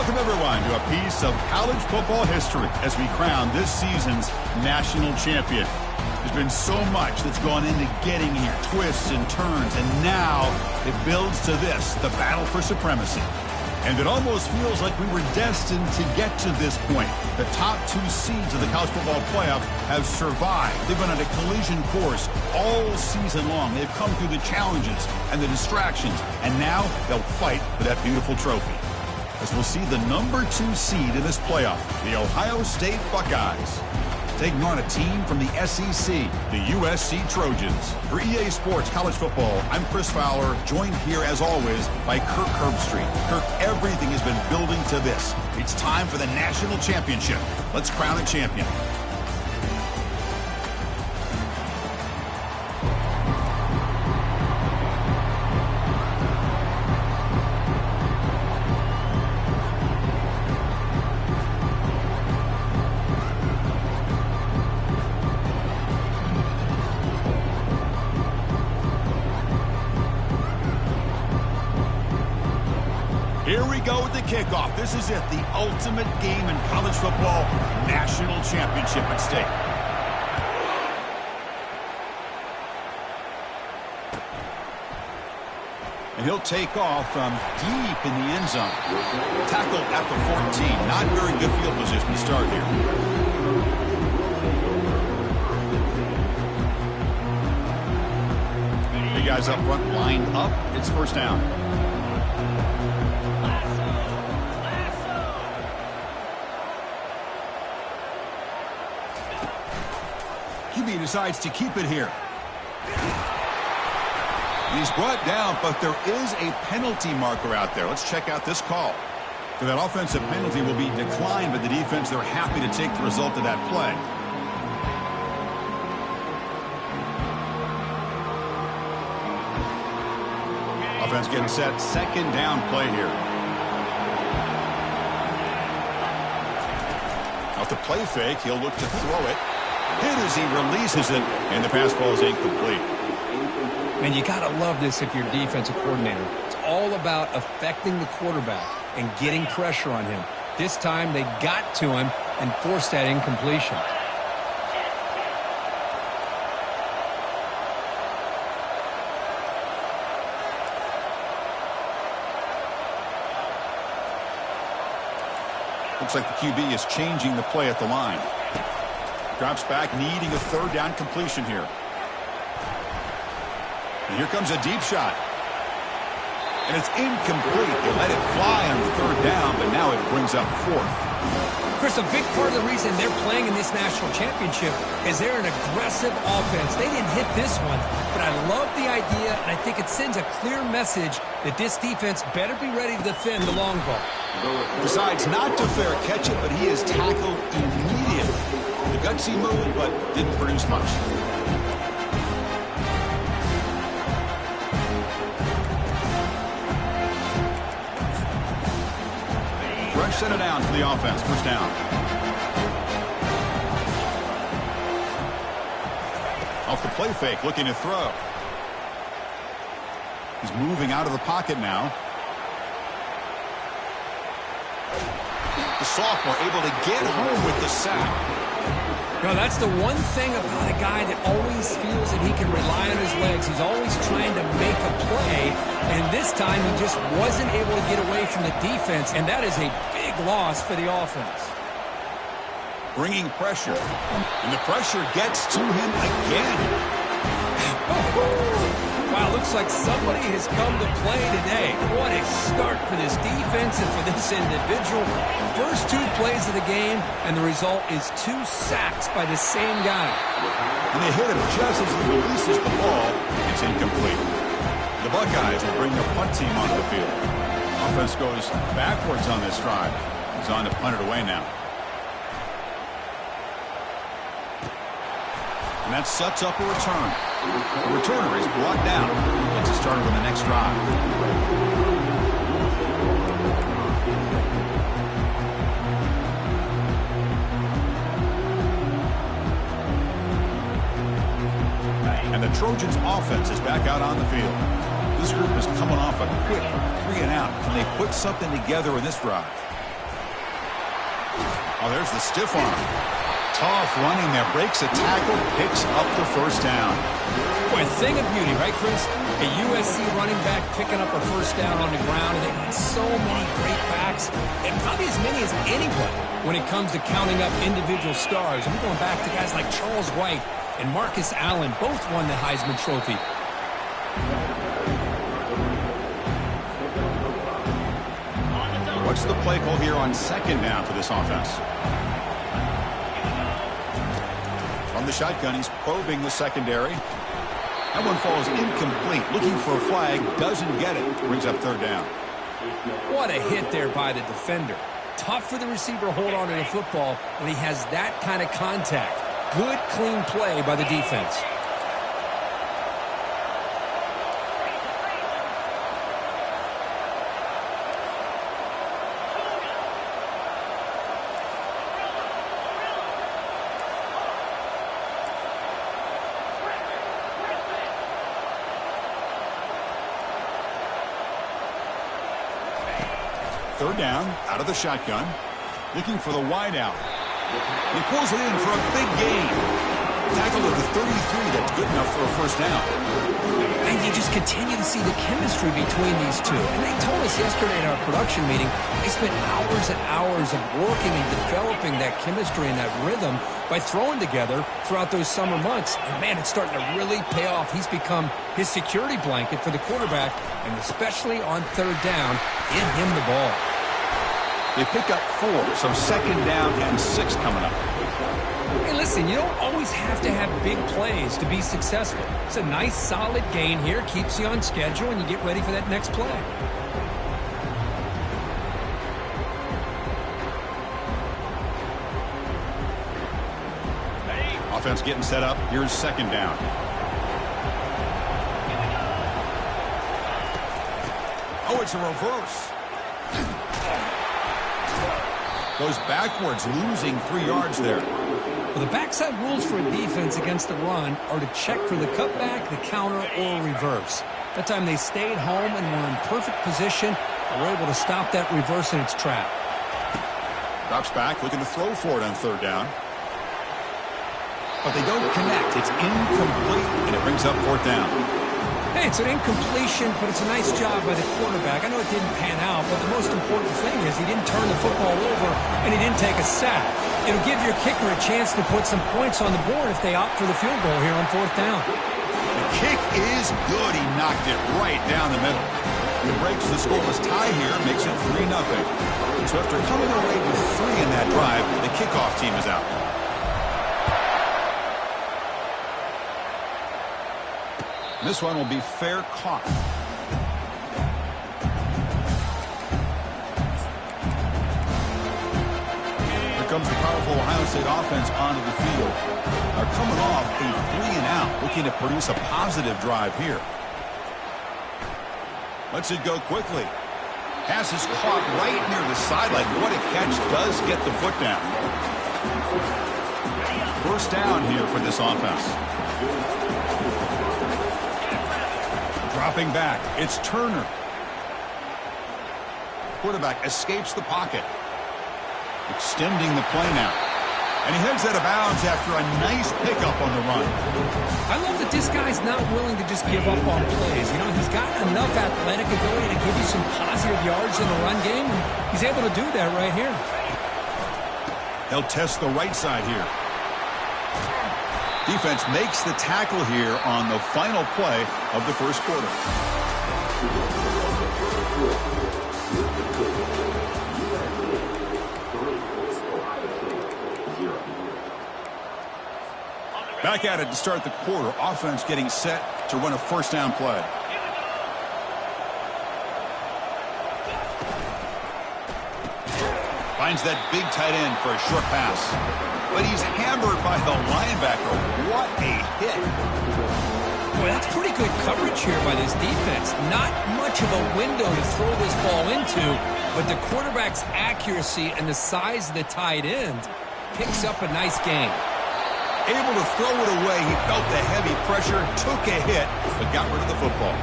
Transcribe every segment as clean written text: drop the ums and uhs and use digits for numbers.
Welcome, everyone, to a piece of college football history as we crown this season's national champion. There's been so much that's gone into getting here, twists and turns, and now it builds to this, the battle for supremacy. And it almost feels like we were destined to get to this point. The top two seeds of the college football playoff have survived. They've been on a collision course all season long. They've come through the challenges and the distractions, and now they'll fight for that beautiful trophy. As we'll see the number 2 seed in this playoff, the Ohio State Buckeyes, taking on a team from the SEC, the USC Trojans. For EA Sports College Football, I'm Chris Fowler, joined here as always by Kirk Herbstreit. Kirk, everything has been building to this. It's time for the national championship. Let's crown a champion. Here we go with the kickoff. This is it, the ultimate game in college football, national championship at stake. And he'll take off from deep in the end zone. Tackle at the 14. Not very good field position to start here. Big guys up front, lined up. It's first down. QB decides to keep it here. He's brought down, but there is a penalty marker out there. Let's check out this call. So that offensive penalty will be declined by the defense. They're happy to take the result of that play. Offense getting set. Second down play here. Off the play fake, he'll look to throw it. Hit as he releases it, and the pass ball is incomplete. And you got to love this if you're a defensive coordinator. It's all about affecting the quarterback and getting pressure on him. This time they got to him and forced that incompletion. Looks like the QB is changing the play at the line. Drops back, needing a third down completion here. And here comes a deep shot. And it's incomplete. They let it fly on third down, but now it brings up fourth. Chris, a big part of the reason they're playing in this national championship is they're an aggressive offense. They didn't hit this one, but I love the idea, and I think it sends a clear message that this defense better be ready to defend the long ball. Decides not to fair catch it, but he is tackled immediately. The gutsy move, but didn't produce much. Rush set it down for the offense. First down. Off the play fake, looking to throw. He's moving out of the pocket now. The sophomore able to get home with the sack. You know, that's the one thing about a guy that always feels that he can rely on his legs. He's always trying to make a play, and this time he just wasn't able to get away from the defense, and that is a big loss for the offense. Bringing pressure, and the pressure gets to him again. Wow, looks like somebody has come to play today. What a start for this defense and for this individual. First two plays of the game, and the result is 2 sacks by the same guy. And they hit him just as he releases the ball. It's incomplete. The Buckeyes will bring their punt team onto the field. Offense goes backwards on this drive. He's on to punt it away now. And that sets up a return. The returner is brought down. Gets it started with the next drive. And the Trojans' offense is back out on the field. This group is coming off a quick 3-and-out. Can they put something together in this drive? Oh, there's the stiff arm. Tough running there, breaks a tackle, picks up the first down. Boy, a thing of beauty, right, Chris? A USC running back picking up a first down on the ground, and they've had so many great backs, and probably as many as anyone when it comes to counting up individual stars. I'm going back to guys like Charles White and Marcus Allen, both won the Heisman Trophy. What's the play call here on second down for this offense? From the shotgun, he's probing the secondary. That one falls incomplete. Looking for a flag, doesn't get it. Brings up third down. What a hit there by the defender. Tough for the receiver to hold on to the football when he has that kind of contact. Good, clean play by the defense. Third down, out of the shotgun. Looking for the wide out. He pulls it in for a big gain. Tackle to the 33. That's good enough for a first down. And you just continue to see the chemistry between these two. And they told us yesterday in our production meeting, they spent hours and hours of working and developing that chemistry and that rhythm by throwing together throughout those summer months. And, man, it's starting to really pay off. He's become his security blanket for the quarterback, and especially on third down, get him the ball. They pick up 4, so second down and 6 coming up. Hey, listen, you don't always have to have big plays to be successful. It's a nice, solid gain here, keeps you on schedule, and you get ready for that next play. Offense getting set up. Here's second down. Oh, it's a reverse. Goes backwards, losing 3 yards there. Well, the backside rules for a defense against the run are to check for the cutback, the counter, or reverse. That time they stayed home and were in perfect position and were able to stop that reverse in its track. Drops back, looking to throw for it on third down. But they don't connect. It's incomplete, and it brings up fourth down. Hey, it's an incompletion, but it's a nice job by the quarterback. I know it didn't pan out, but the most important thing is he didn't turn the football over and he didn't take a sack. It'll give your kicker a chance to put some points on the board if they opt for the field goal here on fourth down. The kick is good. He knocked it right down the middle. It breaks the scoreless tie here, makes it 3-0. So after coming away with 3 in that drive, the kickoff team is out. This one will be fair caught. Here comes the powerful Ohio State offense onto the field. They're coming off a 3-and-out, looking to produce a positive drive here. Lets it go quickly. Pass is caught right near the sideline. What a catch, does get the foot down. First down here for this offense. Dropping back, it's Turner. Quarterback escapes the pocket. Extending the play now. And he heads out of bounds after a nice pickup on the run. I love that this guy's not willing to just give up on plays. You know, he's got enough athletic ability to give you some positive yards in the run game, and he's able to do that right here. They'll test the right side here. Defense makes the tackle here on the final play of the first quarter. Back at it to start the quarter. Offense getting set to run a first down play. Finds that big tight end for a short pass. But he's hammered by the linebacker. What a hit. Boy, that's pretty good coverage here by this defense. Not much of a window to throw this ball into, but the quarterback's accuracy and the size of the tight end picks up a nice gain. Able to throw it away. He felt the heavy pressure, took a hit, but got rid of the football.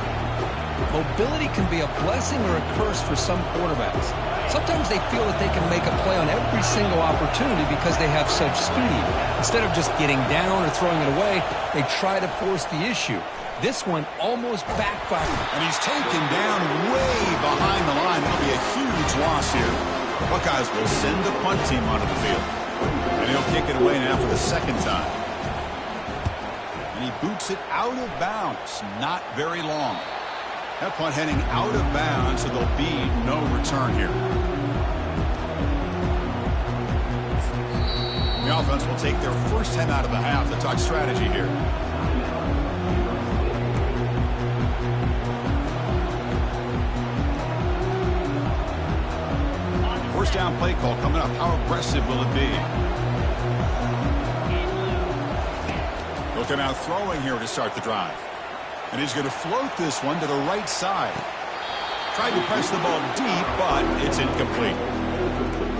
Mobility can be a blessing or a curse for some quarterbacks. Sometimes they feel that they can make a play on every single opportunity because they have such speed. Instead of just getting down or throwing it away, they try to force the issue. This one almost backfired. And he's taken down way behind the line. That'll be a huge loss here. The Buckeyes will send the punt team onto the field. And he'll kick it away now for the second time. And he boots it out of bounds. Not very long. That punt heading out of bounds, so there'll be no return here. The offense will take their first 10 out of the half to talk strategy here. First down play call coming up. How aggressive will it be? Looking out throwing here to start the drive. And he's going to float this one to the right side. Tried to press the ball deep, but it's incomplete.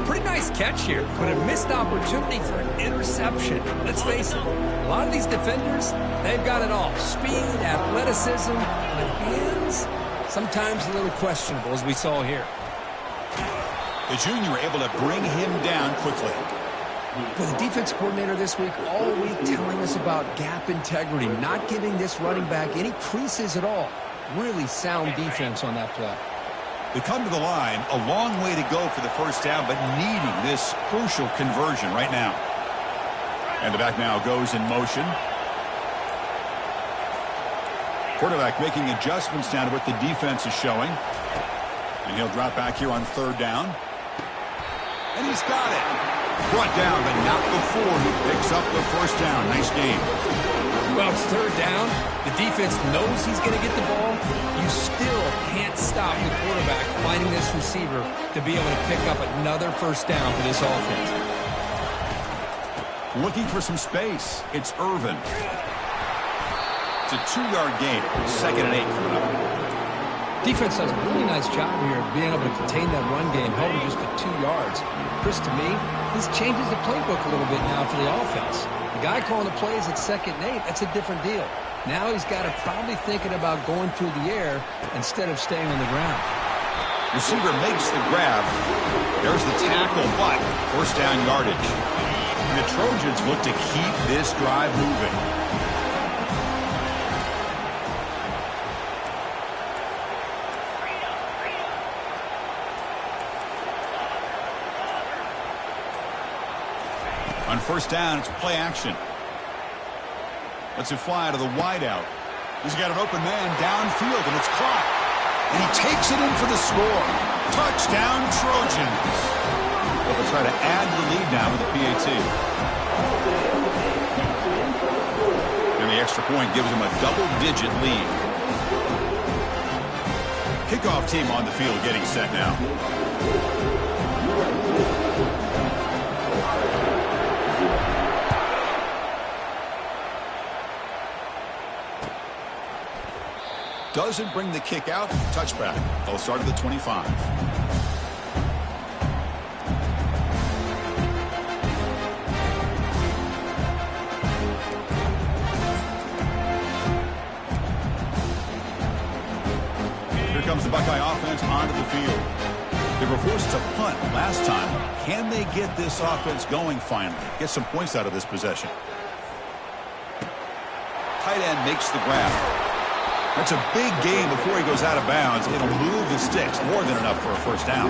Pretty nice catch here, but a missed opportunity for an interception. Let's face it, a lot of these defenders, they've got it all. Speed, athleticism, but hands, sometimes a little questionable, as we saw here. The junior able to bring him down quickly. Well, the defense coordinator this week all week telling us about gap integrity, not giving this running back any creases at all. Really sound defense on that play. They come to the line, a long way to go for the first down, but needing this crucial conversion right now. And the back now goes in motion. Quarterback making adjustments down to what the defense is showing. And he'll drop back here on third down. And he's got it. Brought down, but not before he picks up the first down. Nice game. Well, it's third down. The defense knows he's going to get the ball. You still can't stop the quarterback finding this receiver to be able to pick up another first down for this offense. Looking for some space. It's Irvin. It's a 2-yard gain. 2nd and 8 coming up. Defense does a really nice job here of being able to contain that run game, held him just to 2 yards. Chris, to me, this changes the playbook a little bit now for the offense. The guy calling the plays at 2nd and 8, that's a different deal. Now he's got to probably thinking about going through the air instead of staying on the ground. Receiver makes the grab. There's the tackle, but first down yardage. And the Trojans look to keep this drive moving. On first down, it's play action. Lets it fly to the wideout. He's got an open man downfield, and it's caught. And he takes it in for the score. Touchdown, Trojans. They'll try to add the lead now with the PAT. And the extra point gives them a double-digit lead. Kickoff team on the field getting set now. Doesn't bring the kick out. Touchback. They'll start at the 25. Here comes the Buckeye offense onto the field. They were forced to punt last time. Can they get this offense going finally? Get some points out of this possession. Tight end makes the grab. That's a big gain before he goes out of bounds. It'll move the sticks. More than enough for a first down.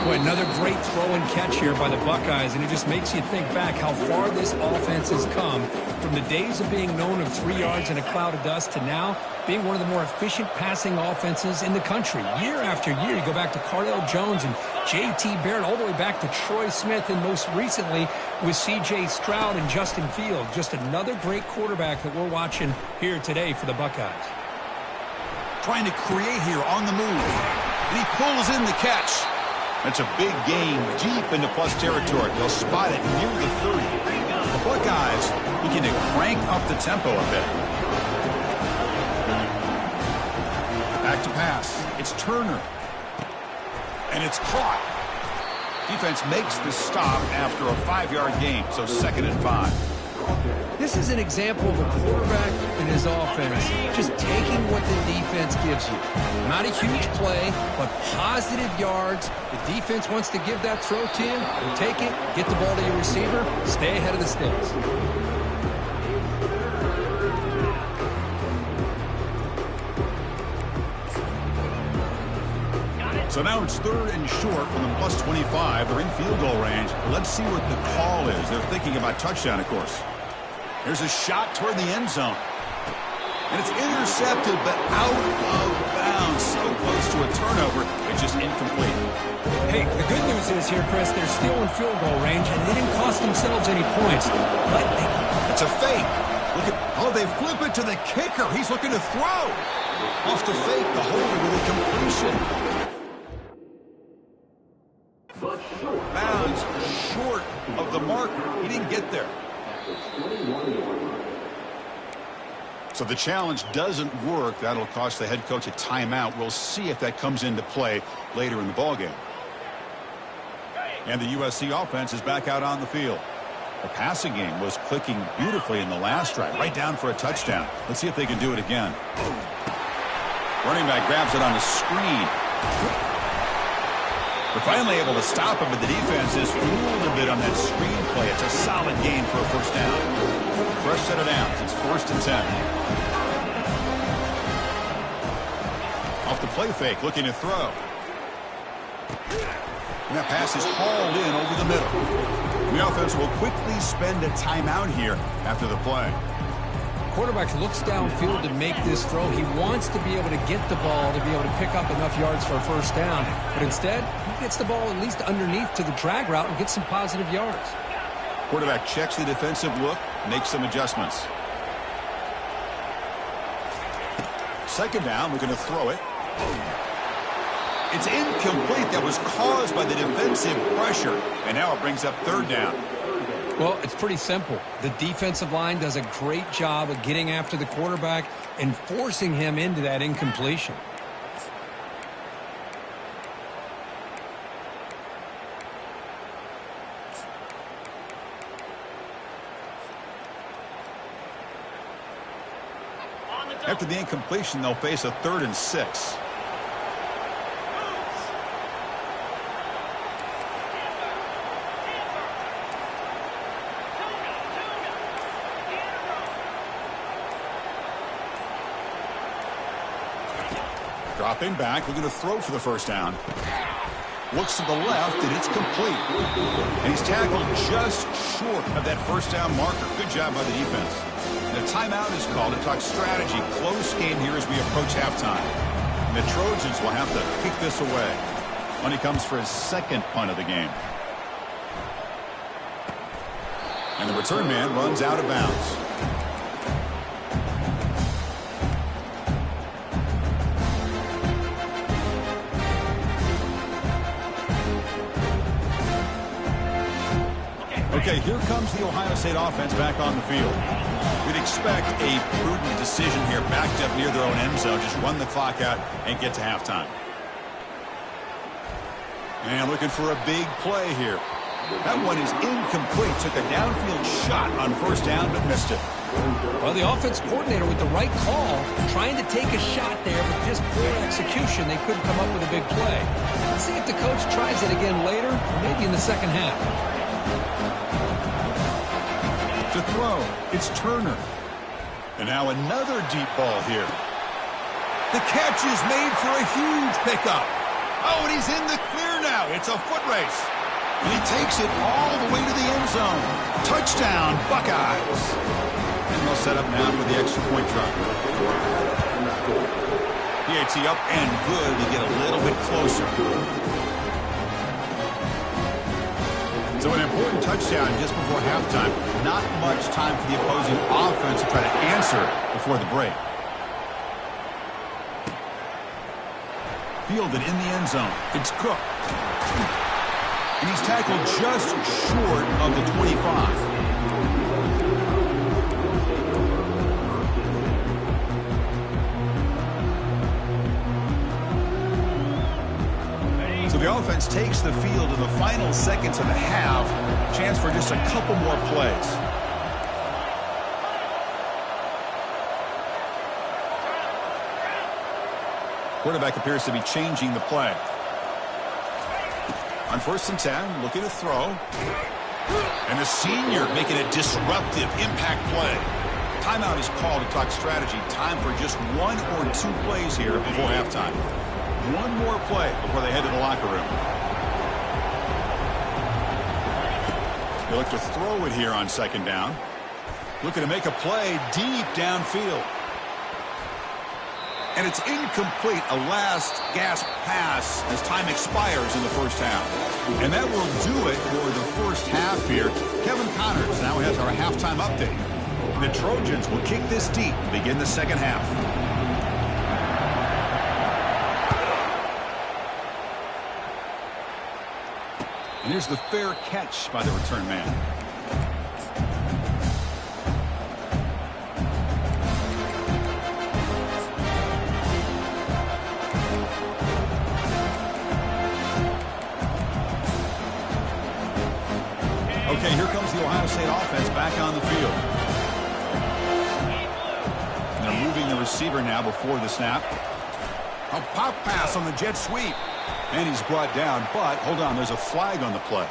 Boy, another great throw and catch here by the Buckeyes, and it just makes you think back how far this offense has come from the days of being known of 3 yards in a cloud of dust to now being one of the more efficient passing offenses in the country. Year after year, you go back to Cardell Jones and J.T. Barrett, all the way back to Troy Smith, and most recently with C.J. Stroud and Justin Fields. Just another great quarterback that we're watching here today for the Buckeyes. Trying to create here on the move. And he pulls in the catch. That's a big gain deep into plus territory. They'll spot it near the 30. The Buckeyes begin to crank up the tempo a bit. Back to pass. It's Turner. And it's caught. Defense makes the stop after a 5-yard gain, so 2nd and 5. This is an example of a quarterback and his offense just taking what the defense gives you. Not a huge play, but positive yards. The defense wants to give that throw to you. You take it, get the ball to your receiver, stay ahead of the sticks. So now it's 3rd and short from the plus 25. They're in field goal range. Let's see what the call is. They're thinking about touchdown, of course. There's a shot toward the end zone. And it's intercepted, but out of bounds. So close to a turnover, it's just incomplete. Hey, the good news is here, Chris, they're still in field goal range, and they didn't cost themselves any points. But it's a fake. Look at, oh, they flip it to the kicker. He's looking to throw. Off to fake the holder with a completion. Bounds short of the marker. He didn't get there. So the challenge doesn't work. That'll cost the head coach a timeout. We'll see if that comes into play later in the ballgame. And the USC offense is back out on the field. The passing game was clicking beautifully in the last drive, right down for a touchdown. Let's see if they can do it again. Running back grabs it on the screen. They're finally able to stop him, but the defense is fooled a bit on that screen play. It's a solid gain for a first down. Fresh set of downs. It's 1st and 10. Off the play fake, looking to throw. And that pass is hauled in over the middle. And the offense will quickly spend a timeout here after the play. Quarterback looks downfield to make this throw. He wants to be able to get the ball to be able to pick up enough yards for a first down. But instead, he gets the ball at least underneath to the drag route and gets some positive yards. Quarterback checks the defensive look, makes some adjustments. 2nd down, we're going to throw it. It's incomplete. That was caused by the defensive pressure. And now it brings up 3rd down. Well, it's pretty simple. The defensive line does a great job of getting after the quarterback and forcing him into that incompletion. After the incompletion, they'll face a 3rd and 6. Dropping back, we're going to throw for the first down. Looks to the left, and it's complete. And he's tackled just short of that first down marker. Good job by the defense. And a timeout is called to talk strategy. Close game here as we approach halftime. And the Trojans will have to kick this away when he comes for his 2nd punt of the game. And the return man runs out of bounds. Okay, here comes the Ohio State offense back on the field. We'd expect a prudent decision here, backed up near their own end zone. Just run the clock out and get to halftime. And looking for a big play here. That one is incomplete. Took a downfield shot on first down, but missed it. Well, the offense coordinator with the right call, trying to take a shot there, but just poor execution. They couldn't come up with a big play. Let's see if the coach tries it again later, or maybe in the second half. To throw, it's Turner. And now another deep ball here. The catch is made for a huge pickup. Oh, and he's in the clear now. It's a foot race. And he takes it all the way to the end zone. Touchdown, Buckeyes. And they'll set up now for the extra point try. PAT up and good to get a little bit closer. So an important touchdown just before halftime. Not much time for the opposing offense to try to answer before the break. Fielded in the end zone. It's Cook. And he's tackled just short of the 25. So the offense takes the field in the final seconds of the half. Chance for just a couple more plays. Quarterback appears to be changing the play. On 1st and 10, looking to throw. And the senior making a disruptive impact play. Timeout is called to talk strategy. Time for just 1 or 2 plays here before halftime. One more play before they head to the locker room. They look to throw it here on 2nd down. Looking to make a play deep downfield. And it's incomplete, a last gasp pass as time expires in the first half. And that will do it for the first half here. Kevin Connors now has our halftime update. The Trojans will kick this deep to begin the second half. And here's the fair catch by the return man. Okay, here comes the Ohio State offense back on the field. And they're moving the receiver now before the snap. A pop pass on the jet sweep. And he's brought down, but hold on, there's a flag on the play.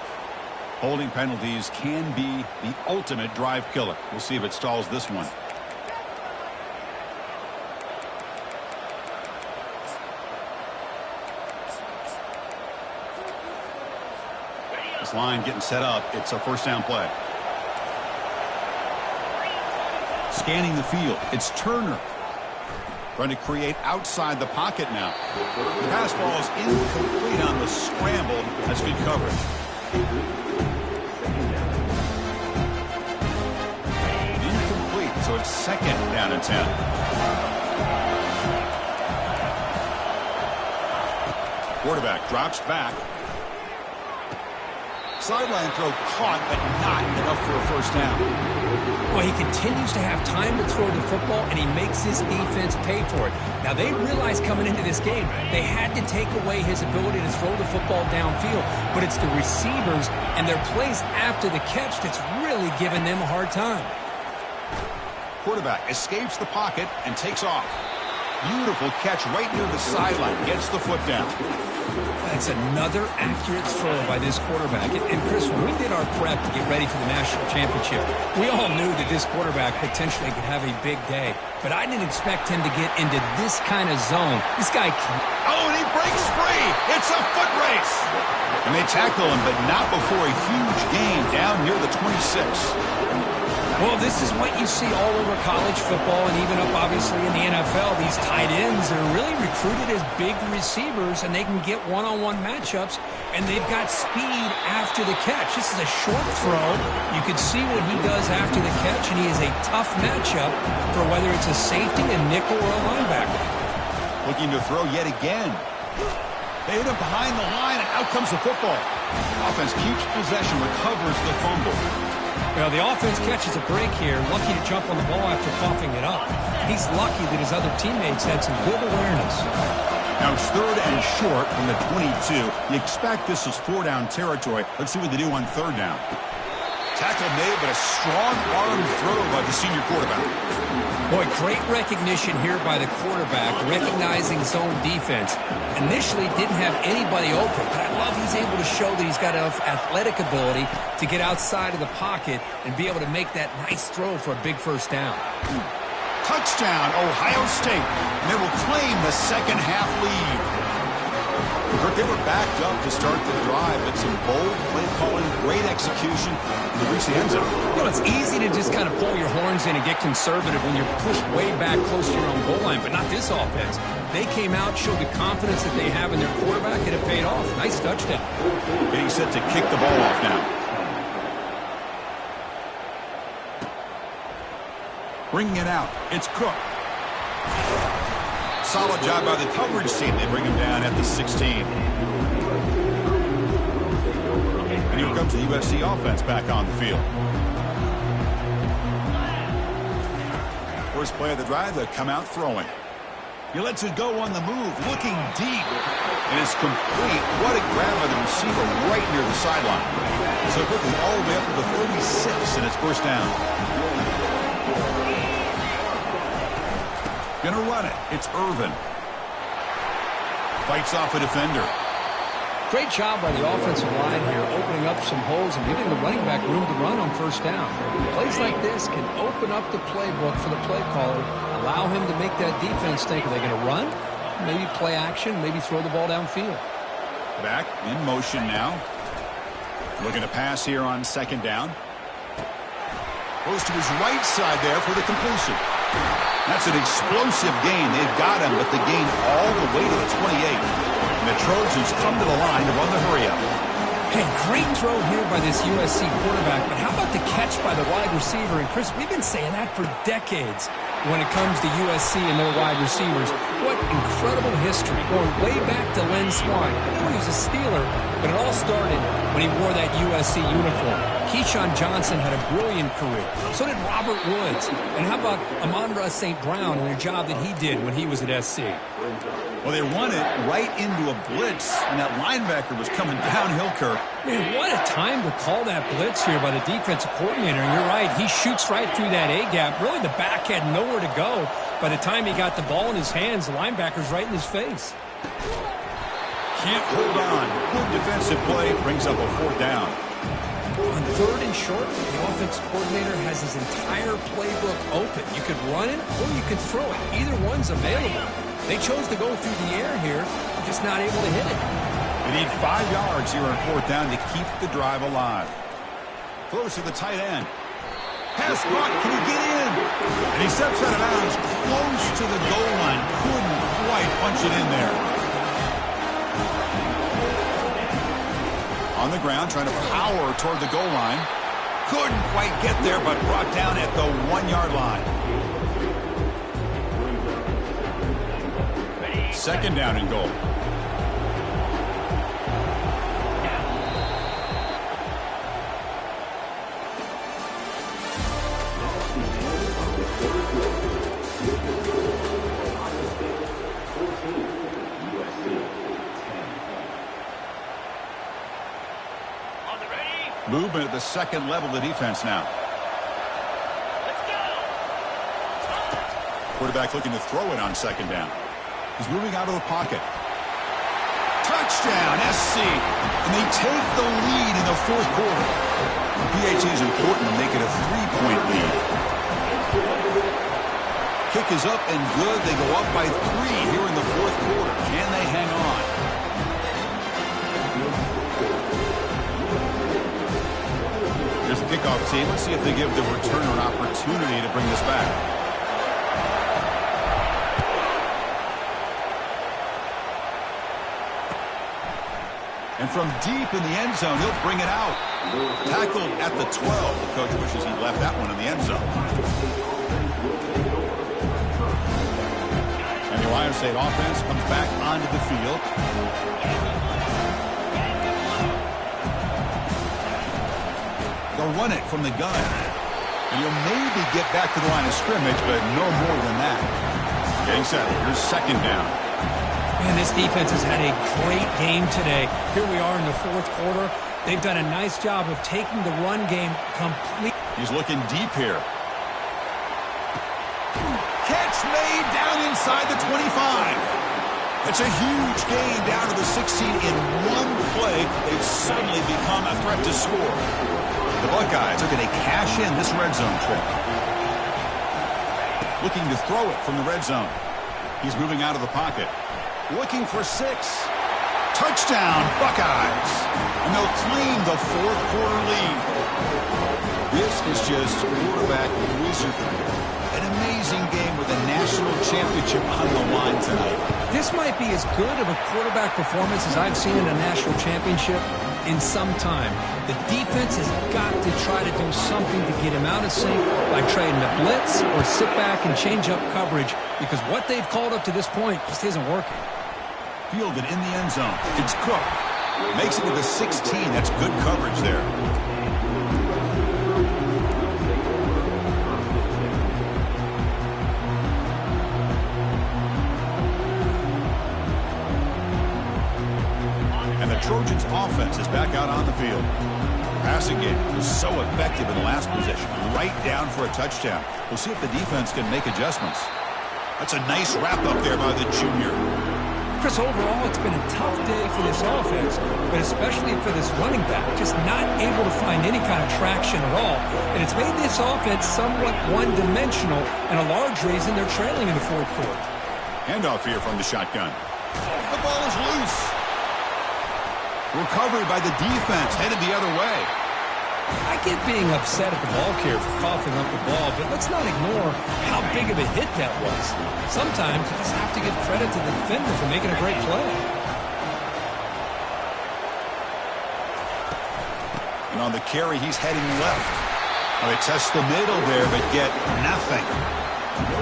Holding penalties can be the ultimate drive killer. We'll see if it stalls this one. This line getting set up. It's a first down play. Scanning the field. It's Turner. Trying to create outside the pocket now. The pass ball is incomplete on the scramble. That's good coverage. Incomplete, so it's second down and 10. Quarterback drops back. Sideline throw caught, but not enough for a first down. Well, he continues to have time to throw the football, and he makes his defense pay for it. Now, they realized coming into this game, they had to take away his ability to throw the football downfield, but it's the receivers and their plays after the catch that's really giving them a hard time. Quarterback escapes the pocket and takes off. Beautiful catch right near the sideline. Gets the foot down. That's another accurate throw by this quarterback. And Chris, when we did our prep to get ready for the national championship, we all knew that this quarterback potentially could have a big day. But I didn't expect him to get into this kind of zone. This guy can... Oh, and he breaks free. It's a foot race. And they tackle him, but not before a huge gain down near the 26. Well, this is what you see all over college football and even up, obviously, in the NFL. These tight ends are really recruited as big receivers, and they can get one-on-one matchups, and they've got speed after the catch. This is a short throw. You can see what he does after the catch, and he is a tough matchup for whether it's a safety, a nickel, or a linebacker. Looking to throw yet again. They hit him behind the line, and out comes the football. Offense keeps possession, recovers the fumble. Well, the offense catches a break here, lucky to jump on the ball after coughing it up. He's lucky that his other teammates had some good awareness. Now it's third and short from the 22. You expect this is four-down territory. Let's see what they do on third down. Tackle made, but a strong arm throw by the senior quarterback. Boy, great recognition here by the quarterback, recognizing zone defense. Initially didn't have anybody open, but I love he's able to show that he's got enough athletic ability to get outside of the pocket and be able to make that nice throw for a big first down. Touchdown, Ohio State. And they will claim the second half lead. Kirk, they were backed up to start the drive, but some bold play calling, great execution to reach the end zone. You know, it's easy to just kind of pull your horns in and get conservative when you're pushed way back close to your own goal line, but not this offense. They came out, showed the confidence that they have in their quarterback, and it paid off. Nice touchdown. Getting set to kick the ball off now. Bringing it out. It's Cook. Solid job by the coverage team. They bring him down at the 16. And here comes the USC offense back on the field. First play of the drive, they come out throwing. He lets it go on the move, looking deep. And it's complete. What a grab by the receiver right near the sideline. So quickly all the way up to the 36, and it's first down. Gonna run it. It's Irvin. Fights off a defender. Great job by the offensive line here, opening up some holes and giving the running back room to run on first down. Plays like this can open up the playbook for the play caller, allow him to make that defense think, are they going to run? Maybe play action, maybe throw the ball downfield. Back in motion now. Looking to pass here on second down. Goes to his right side there for the completion. That's an explosive gain. They've got him, but the gain all the way to the 28. And the Trojans come to the line to run the hurry-up. Hey, great throw here by this USC quarterback, but how about the catch by the wide receiver? And, Chris, we've been saying that for decades when it comes to USC and their wide receivers. What incredible history, going way back to Lynn Swann. I know he was a Steeler, but it all started when he wore that USC uniform. Keyshawn Johnson had a brilliant career. So did Robert Woods. And how about Amon-Ra St. Brown and the job that he did when he was at SC? Well, they run it right into a blitz, and that linebacker was coming downhill, Kirk. Man, what a time to call that blitz here by the defensive coordinator. And you're right, he shoots right through that A-gap. Really, the back had nowhere to go. By the time he got the ball in his hands, the linebacker's right in his face. Can't hold on. Good defensive play. Brings up a 4th down. On 3rd and short, the offense coordinator has his entire playbook open. You could run it or you could throw it. Either one's available. They chose to go through the air here, just not able to hit it. They need 5 yards here on 4th down to keep the drive alive. Throws to the tight end. Pass caught. Can he get in? And he steps out of bounds close to the goal line. Couldn't quite punch it in there. On the ground, trying to power toward the goal line. Couldn't quite get there, but brought down at the 1-yard line. 2nd down and goal. Movement at the 2nd level of the defense now. Let's go. Quarterback looking to throw it on 2nd down. He's moving out of the pocket. Touchdown, SC. And they take the lead in the 4th quarter. The PAT is important to make it a 3-point lead. Kick is up and good. They go up by 3 here in the 4th quarter. Can they hang on? Here's the kickoff team. Let's see if they give the returner an opportunity to bring this back. And from deep in the end zone, he'll bring it out. Tackled at the 12. The coach wishes he left that one in the end zone. And the Ohio State offense comes back onto the field. They'll run it from the gun. And he'll maybe get back to the line of scrimmage, but no more than that. Getting set. Here's 2nd down. Man, this defense has had a great game today. Here we are in the 4th quarter. They've done a nice job of taking the run game complete. He's looking deep here. Catch made down inside the 25. It's a huge gain down to the 16 in one play. They've suddenly become a threat to score. The Buckeyes are going to cash in this red zone trip. Looking to throw it from the red zone. He's moving out of the pocket. Looking for 6. Touchdown, Buckeyes. And they'll claim the 4th quarter lead. This is just quarterback wizardry. An amazing game with a national championship on the line tonight. This might be as good of a quarterback performance as I've seen in a national championship in some time. The defense has got to try to do something to get him out of sync by trading the blitz or sit back and change up coverage, because what they've called up to this point just isn't working. Fielded in the end zone. It's Cook. Makes it to the 16. That's good coverage there. And the Trojans' offense is back out on the field. Passing game was so effective in the last possession. Right down for a touchdown. We'll see if the defense can make adjustments. That's a nice wrap-up there by the junior. Chris, overall, it's been a tough day for this offense, but especially for this running back, just not able to find any kind of traction at all. And it's made this offense somewhat one-dimensional, and a large reason they're trailing in the 4th quarter. Handoff here from the shotgun. The ball is loose. Recovery by the defense, headed the other way. I get being upset at the ball carrier for coughing up the ball, but let's not ignore how big of a hit that was. Sometimes you just have to give credit to the defender for making a great play. And on the carry, he's heading left. Well, they test the middle there, but get nothing.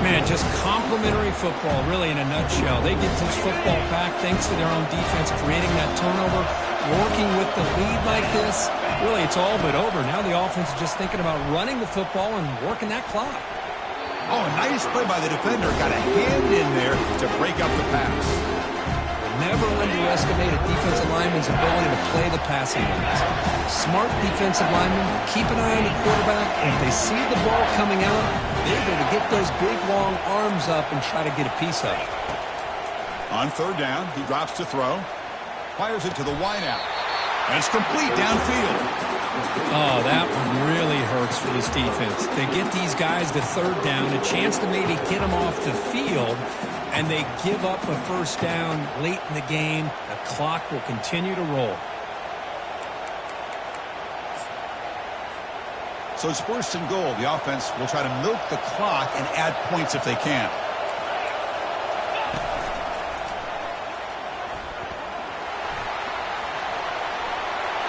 Man, just complimentary football, really, in a nutshell. They get this football back thanks to their own defense, creating that turnover, working with the lead like this. Really, it's all but over. Now the offense is just thinking about running the football and working that clock. Oh, a nice play by the defender. Got a hand in there to break up the pass. Never underestimate a defensive lineman's ability to play the passing lanes. Smart defensive linemen keep an eye on the quarterback, and if they see the ball coming out, they're able to get those big, long arms up and try to get a piece of it. On 3rd down, he drops to throw. Fires it to the wideout. And it's complete downfield. Oh, that one really hurts for this defense. They get these guys to third down, a chance to maybe get them off the field, and they give up a first down late in the game. The clock will continue to roll. So it's 1st and goal. The offense will try to milk the clock and add points if they can.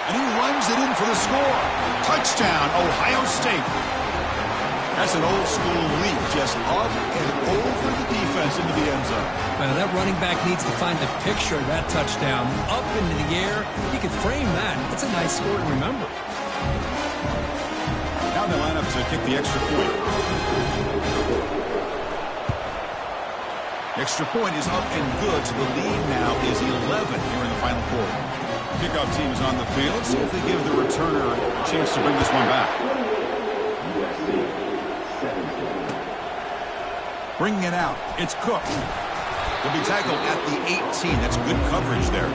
And he runs it in for the score. Touchdown, Ohio State. That's an old school leap, just up and over the defense into the end zone. Well, that running back needs to find the picture of that touchdown. Up into the air. You can frame that. That's a nice score to remember. Now they line up to kick the extra point. Extra point is up and good, so the lead now is 11 here in the final quarter. Kickoff team is on the field. See if they give the returner a chance to bring this one back. Bringing it out. It's Cook. He'll be tackled at the 18. That's good coverage there.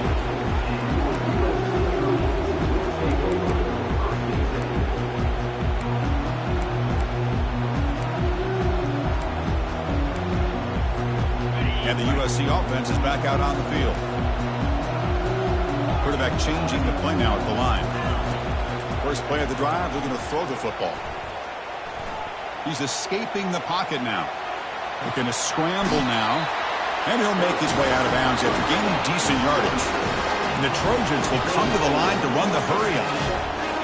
And the USC offense is back out on the field. Quarterback changing the play now at the line. First play of the drive, they're going to throw the football. He's escaping the pocket now. Looking to scramble now. And he'll make his way out of bounds after gaining decent yardage. And the Trojans will come to the line to run the hurry-up.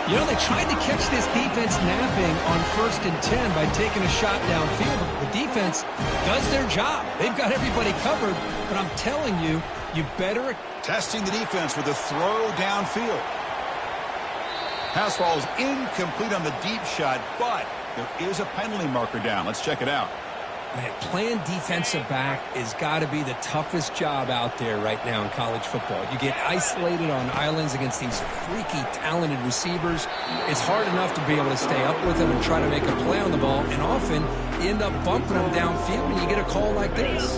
You know, they tried to catch this defense napping on 1st and 10 by taking a shot downfield. The defense does their job. They've got everybody covered, but I'm telling you, you better... Testing the defense with a throw downfield. Pass falls incomplete on the deep shot, but there is a penalty marker down. Let's check it out. Man, playing defensive back has got to be the toughest job out there right now in college football. You get isolated on islands against these freaky, talented receivers. It's hard enough to be able to stay up with them and try to make a play on the ball, and often you end up bumping them downfield and you get a call like this.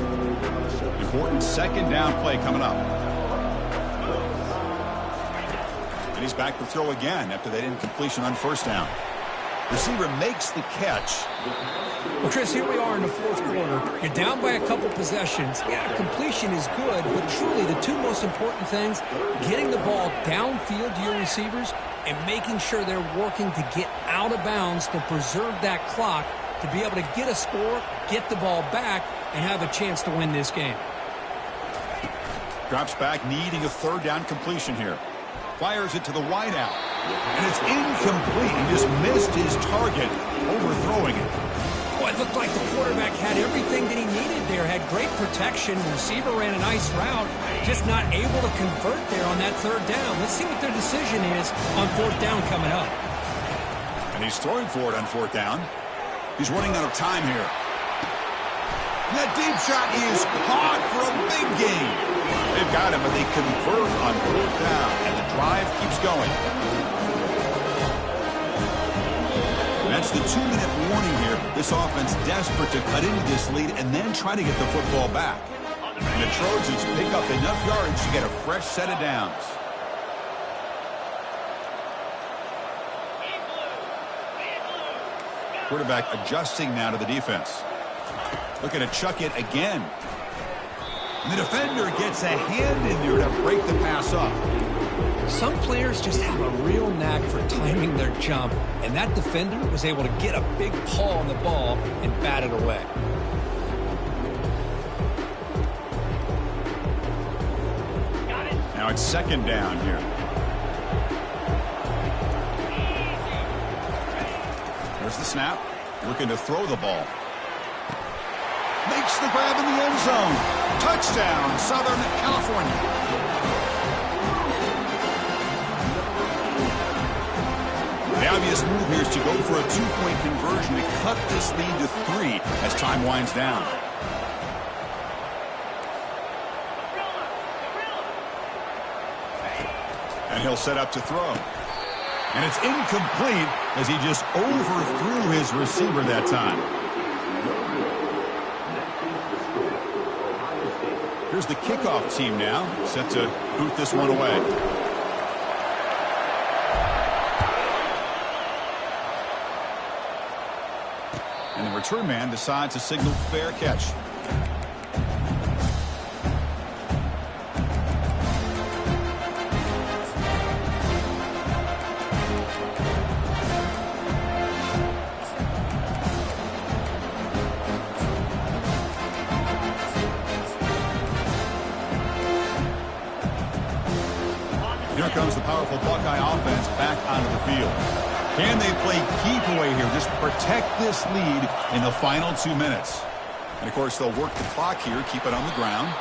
Important 2nd down play coming up. And he's back to throw again after that incompletion on 1st down. Receiver makes the catch. Well, Chris, here we are in the 4th quarter. You're down by a couple possessions. Yeah, completion is good, but truly the two most important things, getting the ball downfield to your receivers and making sure they're working to get out of bounds to preserve that clock to be able to get a score, get the ball back, and have a chance to win this game. Drops back, needing a 3rd down completion here. Fires it to the wideout. And it's incomplete. He just missed his target, overthrowing it. Boy, it looked like the quarterback had everything that he needed there. Had great protection. Receiver ran a nice route. Just not able to convert there on that 3rd down. Let's see what their decision is on 4th down coming up. And he's throwing for it on 4th down. He's running out of time here. And that deep shot is caught for a big gain. They've got him, but they convert on 4th down. And the drive keeps going. That's the 2-minute warning here. This offense desperate to cut into this lead and then try to get the football back. And the Trojans pick up enough yards to get a fresh set of downs. Quarterback adjusting now to the defense. Looking to chuck it again. And the defender gets a hand in there to break the pass up. Some players just have a real knack for timing their jump, and that defender was able to get a big paw on the ball and bat it away. Now it's 2nd down here. There's the snap. Looking to throw the ball. Makes the grab in the end zone. Touchdown, Southern California. The obvious move here is to go for a 2-point conversion to cut this lead to 3 as time winds down. And he'll set up to throw. And it's incomplete as he just overthrew his receiver that time. Here's the kickoff team now, set to boot this one away. And the return man decides to signal fair catch. Here comes the powerful Buckeye offense back onto the field. Can they play keep away here? Just protect this lead in the final 2 minutes. And, of course, they'll work the clock here, keep it on the ground.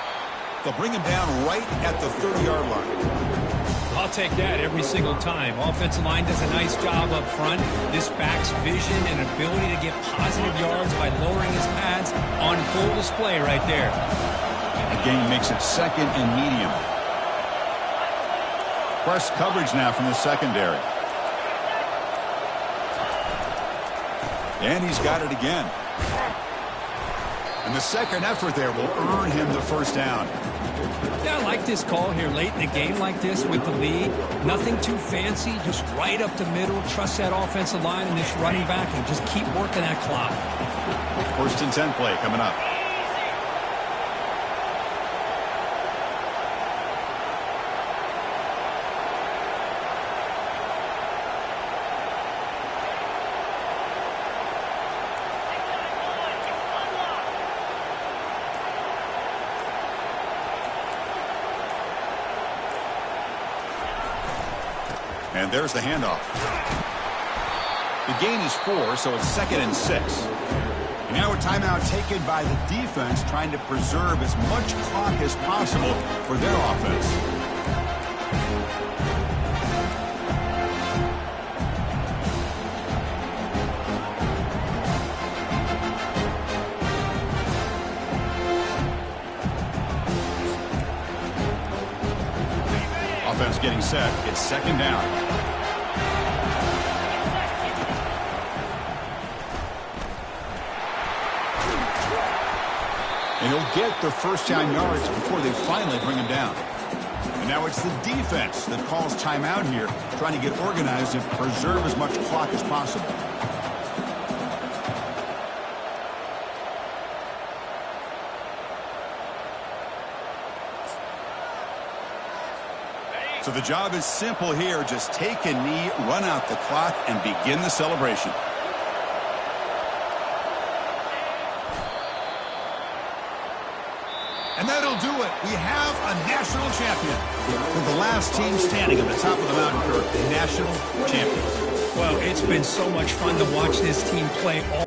They'll bring him down right at the 30-yard line. I'll take that every single time. Offensive line does a nice job up front. This back's vision and ability to get positive yards by lowering his pads on full display right there. The game makes it second and medium. Press coverage now from the secondary. And he's got it again. And the second effort there will earn him the first down. Yeah, I like this call here late in the game like this with the lead. Nothing too fancy, just right up the middle. Trust that offensive line and this running back and just keep working that clock. First and 10 play coming up. And there's the handoff. The gain is 4, so it's second and 6. And now a timeout taken by the defense, trying to preserve as much clock as possible for their offense. Offense getting set. It's second down. And he'll get the first down yards before they finally bring him down. And now it's the defense that calls timeout here, trying to get organized and preserve as much clock as possible. So the job is simple here. Just take a knee, run out the clock, and begin the celebration. And that'll do it. We have a national champion. With the last team standing at the top of the mountain, Kirk, national champions. Well, it's been so much fun to watch this team play all